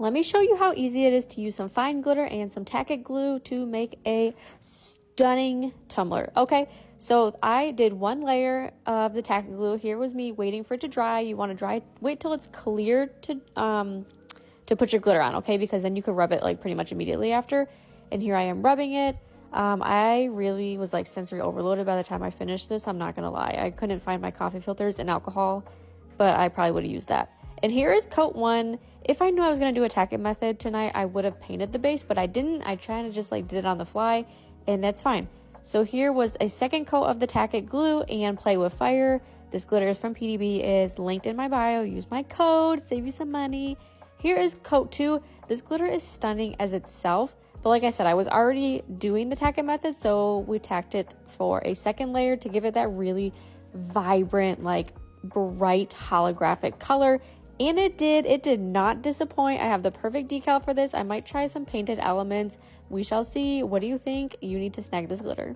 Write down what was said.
let me show you how easy it is to use some fine glitter and some Tack glue to make a stunning tumbler. Okay, so I did one layer of the Tack glue. Here was me waiting for it to dry. You want to wait till it's clear to put your glitter on, okay? Because then you could rub it like pretty much immediately after. And here I am rubbing it. I really was like sensory overloaded by the time I finished this. I'm not gonna lie. I couldn't find my coffee filters and alcohol, but I probably would have used that. And here is coat 1. If I knew I was gonna do a Tack method tonight, I would have painted the base, but I didn't. I tried to just like did it on the fly, and that's fine. So here was a second coat of the Tack glue and Play with Fire. This glitter is from PDB, is linked in my bio. Use my code, save you some money. Here is coat 2. This glitter is stunning as itself, but like I said, I was already doing the Tack method, so we tacked it for a second layer to give it that really vibrant, like bright holographic color. And it did not disappoint. I have the perfect decal for this. I might try some painted elements. We shall see. What do you think? You need to snag this glitter.